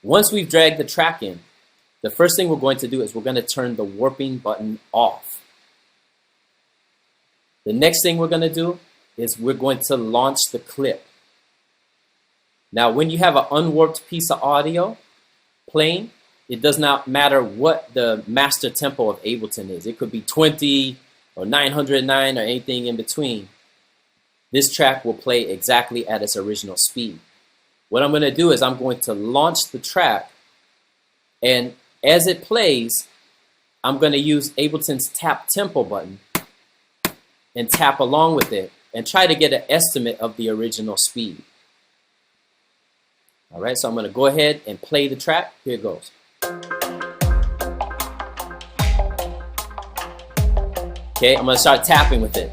Once we've dragged the track in, the first thing we're going to do is we're going to turn the warping button off. The next thing we're going to do is we're going to launch the clip. Now, when you have an unwarped piece of audio playing, it does not matter what the master tempo of Ableton is. It could be 20 or 909 or anything in between. This track will play exactly at its original speed. What I'm going to do is I'm going to launch the track, and as it plays, I'm going to use Ableton's tap tempo button and tap along with it and try to get an estimate of the original speed. All right, so I'm going to go ahead and play the track. Here it goes. Okay, I'm going to start tapping with it.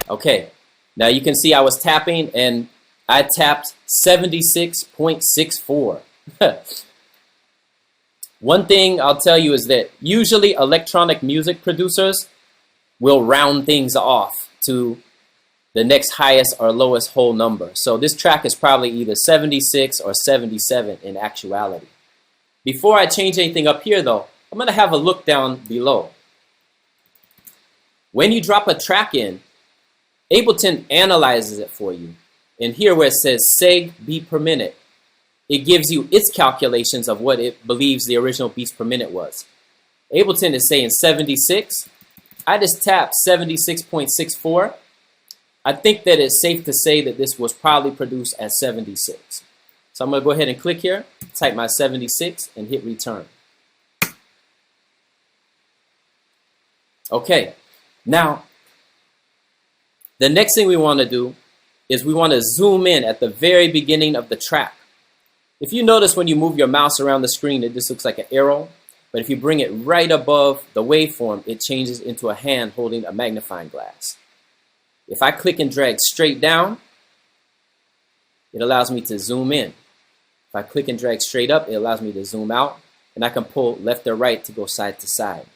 Okay, now you can see I was tapping and I tapped 76.64. One thing I'll tell you is that usually electronic music producers will round things off to the next highest or lowest whole number. So this track is probably either 76 or 77 in actuality. Before I change anything up here though, I'm going to have a look down below. When you drop a track in, Ableton analyzes it for you. And here where it says seg beat per minute, it gives you its calculations of what it believes the original beats per minute was. Ableton is saying 76. I just tapped 76.64. I think that it's safe to say that this was probably produced at 76. So I'm going to go ahead and click here, type my 76, and hit return. Okay, now the next thing we want to do is we want to zoom in at the very beginning of the track. If you notice when you move your mouse around the screen, it just looks like an arrow. But if you bring it right above the waveform, it changes into a hand holding a magnifying glass. If I click and drag straight down, it allows me to zoom in. If I click and drag straight up, it allows me to zoom out. And I can pull left or right to go side to side.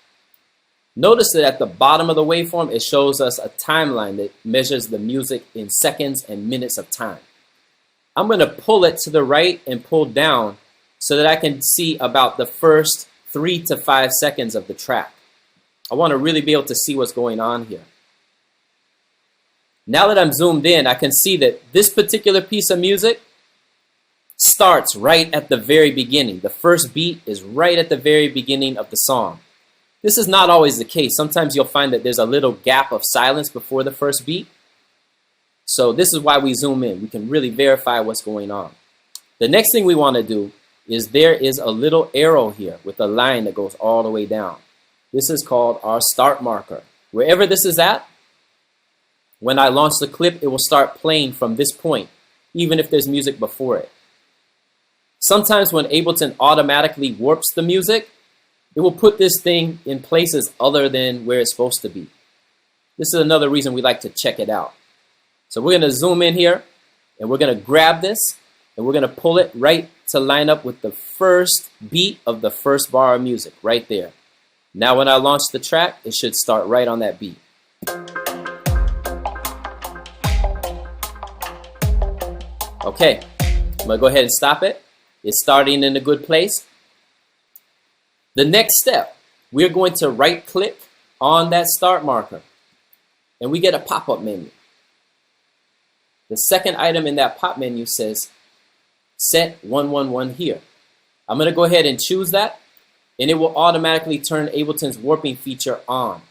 Notice that at the bottom of the waveform, it shows us a timeline that measures the music in seconds and minutes of time. I'm going to pull it to the right and pull down so that I can see about the first 3 to 5 seconds of the track. I want to really be able to see what's going on here. Now that I'm zoomed in, I can see that this particular piece of music starts right at the very beginning. The first beat is right at the very beginning of the song. This is not always the case. Sometimes you'll find that there's a little gap of silence before the first beat. So this is why we zoom in. We can really verify what's going on. The next thing we want to do is there is a little arrow here with a line that goes all the way down. This is called our start marker. Wherever this is at, when I launch the clip, it will start playing from this point, even if there's music before it. Sometimes when Ableton automatically warps the music, it will put this thing in places other than where it's supposed to be. This is another reason we like to check it out. So we're going to zoom in here, and we're going to grab this, and we're going to pull it right to line up with the first beat of the first bar of music, right there. Now when I launch the track, it should start right on that beat. Okay, I'm going to go ahead and stop it. It's starting in a good place. The next step, we're going to right-click on that start marker, and we get a pop-up menu. The second item in that pop menu says set 111 here. I'm going to go ahead and choose that, and it will automatically turn Ableton's warping feature on.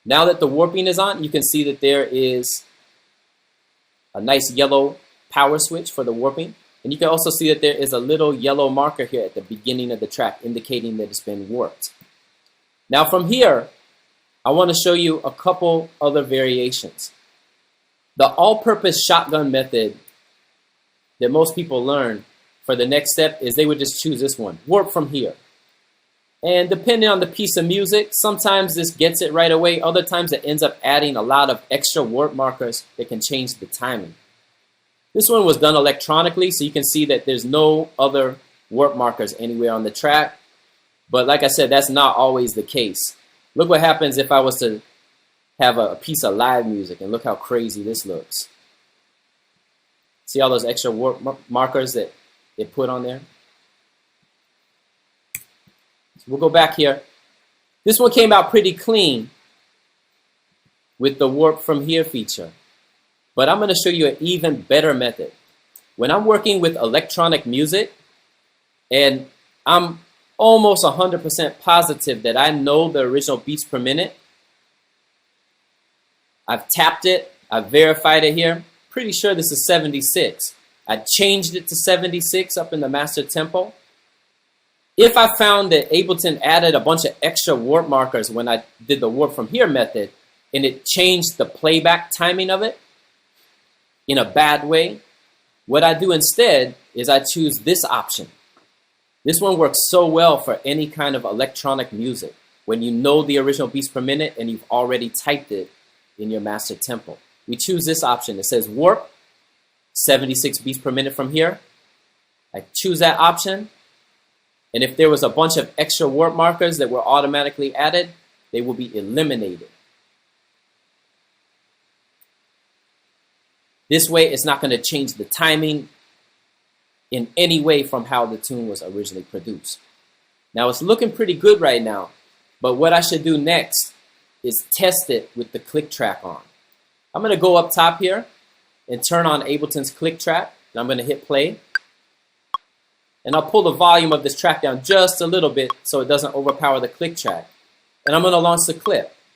Now that the warping is on, you can see that there is a nice yellow power switch for the warping. And you can also see that there is a little yellow marker here at the beginning of the track indicating that it's been warped. Now from here, I want to show you a couple other variations. The all-purpose shotgun method that most people learn for the next step is they would just choose this one, warp from here. And depending on the piece of music, sometimes this gets it right away. Other times it ends up adding a lot of extra warp markers that can change the timing. This one was done electronically, so you can see that there's no other warp markers anywhere on the track. But like I said, that's not always the case. Look what happens if I was to have a piece of live music, and look how crazy this looks. See all those extra warp markers that it put on there? So we'll go back here. This one came out pretty clean with the warp from here feature. But I'm going to show you an even better method. When I'm working with electronic music, and I'm almost 100% positive that I know the original beats per minute, I've tapped it, I've verified it here. Pretty sure this is 76. I changed it to 76 up in the master tempo. If I found that Ableton added a bunch of extra warp markers when I did the warp from here method, and it changed the playback timing of it in a bad way, what I do instead is I choose this option. This one works so well for any kind of electronic music when you know the original beats per minute and you've already typed it in your master tempo. We choose this option. It says warp, 76 beats per minute from here. I choose that option. And if there was a bunch of extra warp markers that were automatically added, they will be eliminated. This way, it's not going to change the timing in any way from how the tune was originally produced. Now, it's looking pretty good right now, but what I should do next is test it with the click track on. I'm going to go up top here and turn on Ableton's click track, and I'm going to hit play. And I'll pull the volume of this track down just a little bit so it doesn't overpower the click track. And I'm going to launch the clip.